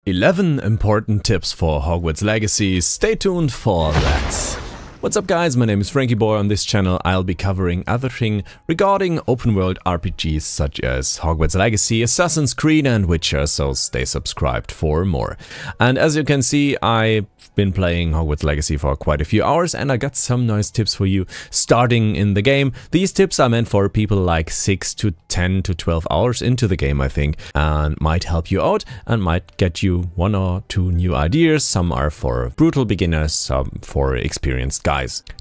11 important tips for Hogwarts Legacy. Stay tuned for that. What's up guys, my name is Franky Boy. On this channel I'll be covering everything regarding open world RPGs such as Hogwarts Legacy, Assassin's Creed and Witcher, so stay subscribed for more. And as you can see, I've been playing Hogwarts Legacy for quite a few hours and I got some nice tips for you starting in the game. These tips are meant for people like 6 to 10 to 12 hours into the game, I think, and might help you out and might get you 1 or 2 new ideas. Some are for brutal beginners, some for experienced guys.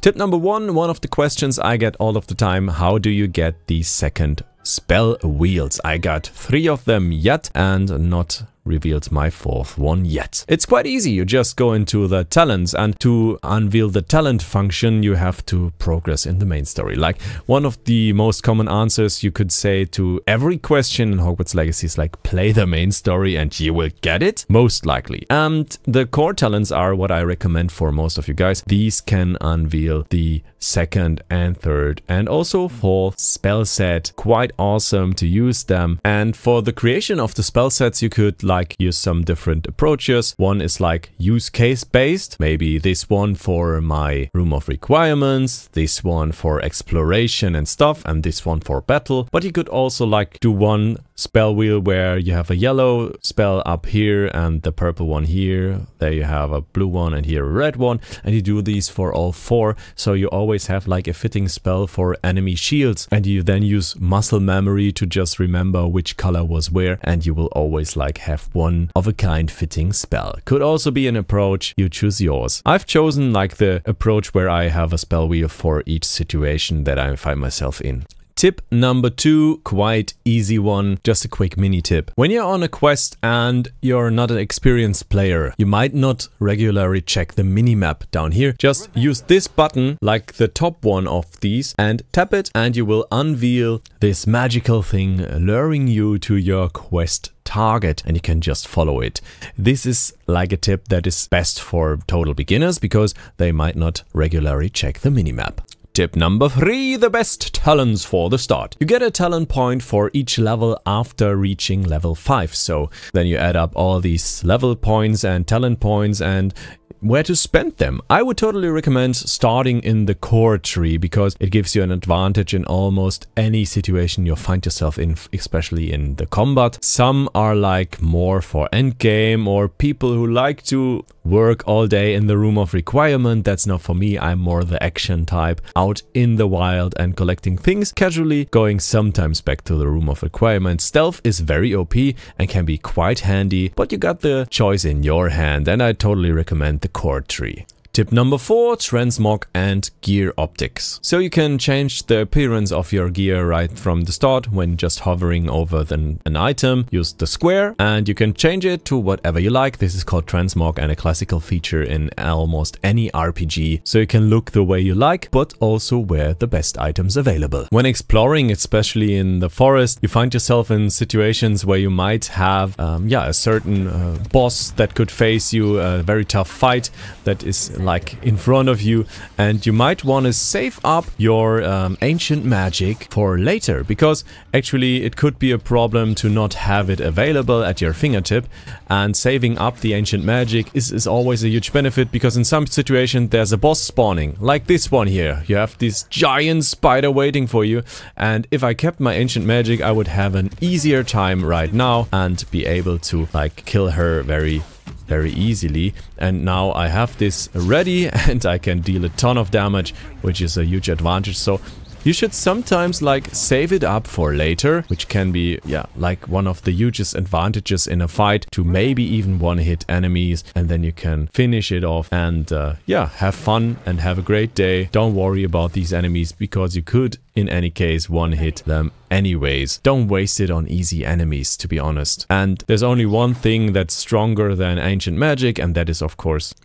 Tip number 1, one of the questions I get all of the time: how do you get the second spell wheels? I got 3 of them yet and not revealed my 4th one yet. It's quite easy. You just go into the talents, and to unveil the talent function you have to progress in the main story. Like, one of the most common answers you could say to every question in Hogwarts Legacy is like, play the main story and you will get it, most likely. And the core talents are what I recommend for most of you guys. These can unveil the 2nd and 3rd and also 4th spell set. Quite awesome to use them. And for the creation of the spell sets you could use some different approaches. One is like use case based, maybe this one for my room of requirements, this one for exploration and stuff, and this one for battle. But you could also like do one spell wheel where you have a yellow spell up here and the purple one here, there you have a blue one and here a red one, and you do these for all 4, so you always have like a fitting spell for enemy shields, and you then use muscle memory to just remember which color was where, and you will always like have one of a kind fitting spell. Could also be an approach, you choose yours. I've chosen like the approach where I have a spell wheel for each situation that I find myself in. Tip number 2, quite easy one, just a quick mini tip. When you're on a quest and you're not an experienced player, you might not regularly check the minimap down here. Just use this button, like the top one of these, and tap it and you will unveil this magical thing luring you to your quest target, and you can just follow it. This is like a tip that is best for total beginners because they might not regularly check the minimap. Tip number 3, the best talents for the start. You get a talent point for each level after reaching level 5. So then you add up all these level points and talent points and where to spend them. I would totally recommend starting in the core tree because it gives you an advantage in almost any situation you find yourself in, especially in the combat. Some are like more for endgame or people who like to work all day in the room of requirement. That's not for me. I'm more the action type, out in the wild and collecting things, casually going sometimes back to the room of requirement. Stealth is very OP and can be quite handy, but you got the choice in your hand, and I totally recommend the core tree. Tip number 4, transmog and gear optics. So you can change the appearance of your gear right from the start when just hovering over an item. Use the square and you can change it to whatever you like. This is called transmog and a classical feature in almost any RPG. So you can look the way you like, but also wear the best items available. When exploring, especially in the forest, you find yourself in situations where you might have a certain boss that could face you, a very tough fight that is like in front of you, and you might want to save up your ancient magic for later, because actually it could be a problem to not have it available at your fingertip, and saving up the ancient magic is always a huge benefit, because in some situations there's a boss spawning, like this one here. You have this giant spider waiting for you, and if I kept my ancient magic I would have an easier time right now and be able to like kill her very easily. And now I have this ready and I can deal a ton of damage, which is a huge advantage. So you should sometimes like save it up for later, which can be like one of the hugest advantages in a fight, to maybe even one-hit enemies, and then you can finish it off and have fun and have a great day. Don't worry about these enemies because you could in any case one-hit them anyways. Don't waste it on easy enemies, to be honest. And there's only one thing that's stronger than ancient magic, and that is of course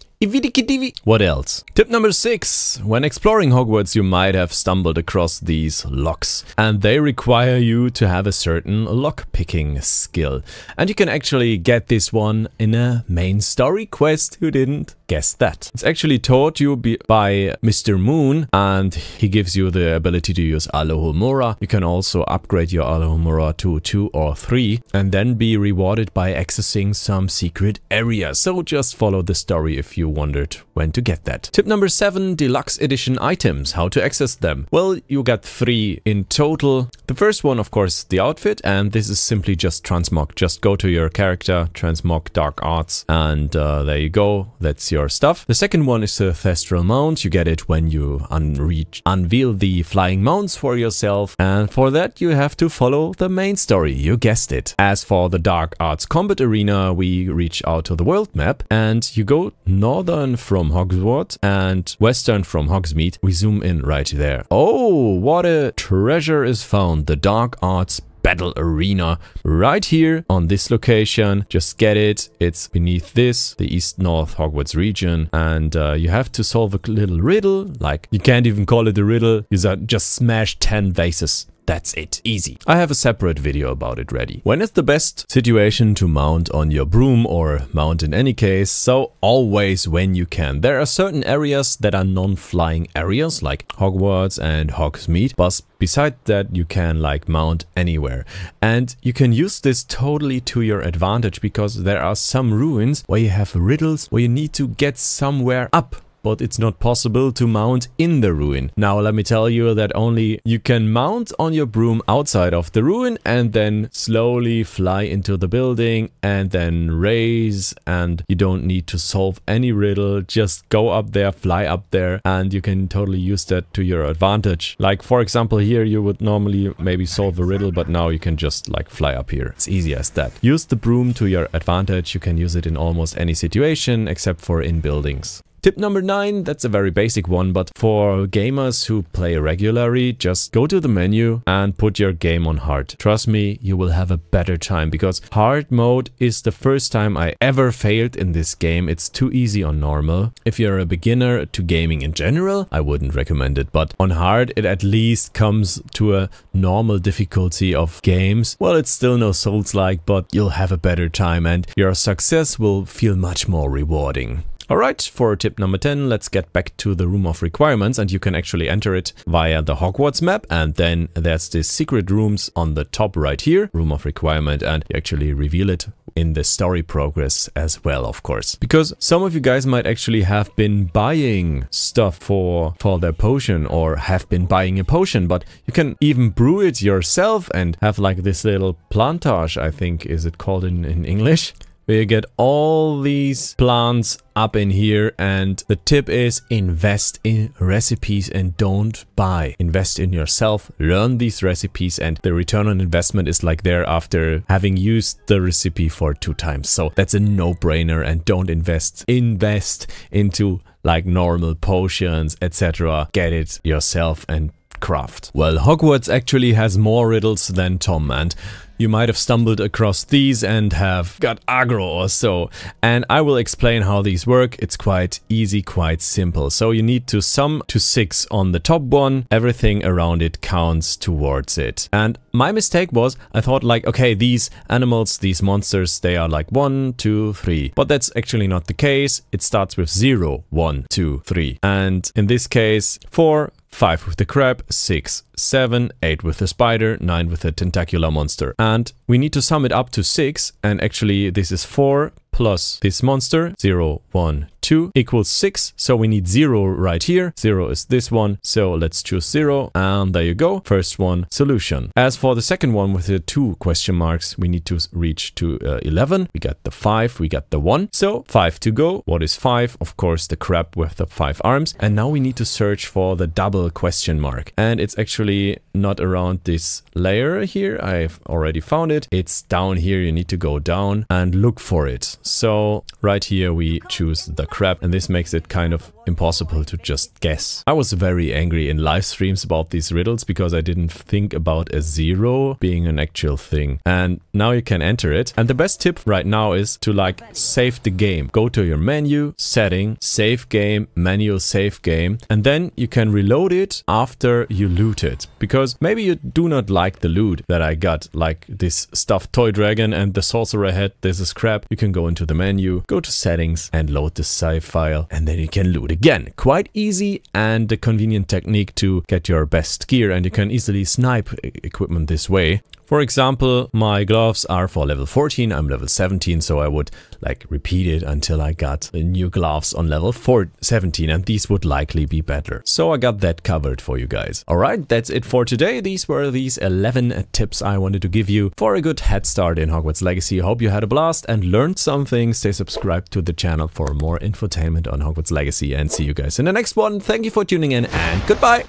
what else? Tip number 6. When exploring Hogwarts, you might have stumbled across these locks, and they require you to have a certain lock-picking skill. And you can actually get this one in a main story quest. Who didn't? guess that? It's actually taught you by Mr. Moon, and he gives you the ability to use Alohomora. You can also upgrade your Alohomora to 2 or 3 and then be rewarded by accessing some secret areas. So just follow the story if you wondered when to get that. Tip number 7, deluxe edition items, how to access them. Well, you got 3 in total. The first one, of course, the outfit, and this is simply just transmog. Just go to your character, transmog dark arts, and there you go. That's your stuff. The second one is the Thestral Mount. You get it when you unveil the flying mounts for yourself, and for that you have to follow the main story. You guessed it. As for the Dark Arts Combat Arena, we reach out to the world map, and you go northern from Hogwarts and western from Hogsmeade. We zoom in right there. Oh, what a treasure is found! The Dark Arts Battle Arena right here on this location. Just get it. It's beneath this, the East-North Hogwarts region, and you have to solve a little riddle. Like, you can't even call it a riddle. You just smash 10 vases. That's it. Easy. I have a separate video about it ready. When is the best situation to mount on your broom, or mount in any case? So always when you can. There are certain areas that are non-flying areas like Hogwarts and Hogsmeade, but beside that you can like mount anywhere. And you can use this totally to your advantage, because there are some ruins where you have riddles where you need to get somewhere up, but it's not possible to mount in the ruin. Now let me tell you that only you can mount on your broom outside of the ruin and then slowly fly into the building and then raise, and you don't need to solve any riddle. Just go up there, fly up there, and you can totally use that to your advantage. Like for example here, you would normally maybe solve a riddle, but now you can just like fly up here. It's easy as that. Use the broom to your advantage. You can use it in almost any situation except for in buildings. Tip number 9, that's a very basic one, but for gamers who play regularly, just go to the menu and put your game on hard. Trust me, you will have a better time, because hard mode is the first time I ever failed in this game. It's too easy on normal. If you're a beginner to gaming in general, I wouldn't recommend it, but on hard it at least comes to a normal difficulty of games. Well, it's still no Souls-like, but you'll have a better time and your success will feel much more rewarding. Alright, for tip number 10, let's get back to the Room of Requirements, and you can actually enter it via the Hogwarts map, and then there's the secret rooms on the top right here, Room of Requirement, and you actually reveal it in the story progress as well, of course. Because some of you guys might actually have been buying stuff for their potion, or have been buying a potion, but you can even brew it yourself and have like this little plantage, I think, is it called in English? Where you get all these plants up in here, and the tip is invest in recipes and don't buy. Invest in yourself, learn these recipes, and the return on investment is like there after having used the recipe for 2 times. So that's a no-brainer, and don't invest into like normal potions, etc. Get it yourself and craft. Well, Hogwarts actually has more riddles than Tom, and you might have stumbled across these and have got aggro or so. And I will explain how these work. It's quite easy, quite simple. So you need to sum to 6 on the top one. Everything around it counts towards it. And my mistake was, I thought like, okay, these animals, these monsters, they are like 1, 2, 3. But that's actually not the case. It starts with 0, 1, 2, 3. And in this case, 4, 5 with the crab, 6, 7, 8 with the spider, 9 with the tentacular monster. And we need to sum it up to 6, and actually this is 4 plus this monster, 0, 1, 2 equals 6. So we need 0 right here. 0 is this one. So let's choose 0, and there you go. First one, solution. As for the second one with the 2 question marks, we need to reach to 11. We got the 5, we got the 1. So 5 to go. What is 5? Of course, the crab with the 5 arms. And now we need to search for the double question mark. And it's actually not around this layer here. I've already found it. It's down here. You need to go down and look for it. So right here we choose the crab, and this makes it kind of impossible to just guess. I was very angry in live streams about these riddles because I didn't think about a 0 being an actual thing. And now you can enter it. And the best tip right now is to like save the game. Go to your menu, setting, save game, menu, save game, and then you can reload it after you loot it. Because maybe you do not like the loot that I got, like this stuffed toy dragon and the sorcerer head. This is crap. You can go into the menu, go to settings and load the save file, and then you can loot again. Quite easy and a convenient technique to get your best gear, and you can easily snipe equipment this way. For example, my gloves are for level 14, I'm level 17, so I would like repeat it until I got the new gloves on level 17, and these would likely be better. So I got that covered for you guys. Alright, that's it for today. These were these 11 tips I wanted to give you for a good head start in Hogwarts Legacy. Hope you had a blast and learned something. Stay subscribed to the channel for more infotainment on Hogwarts Legacy, and see you guys in the next one. Thank you for tuning in and goodbye.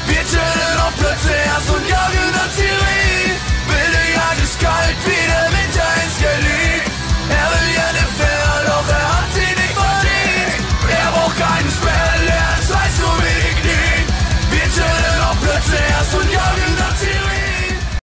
Wir chillen auf Platz erst und jagen Artillerie. Will ich alles kalt wieder.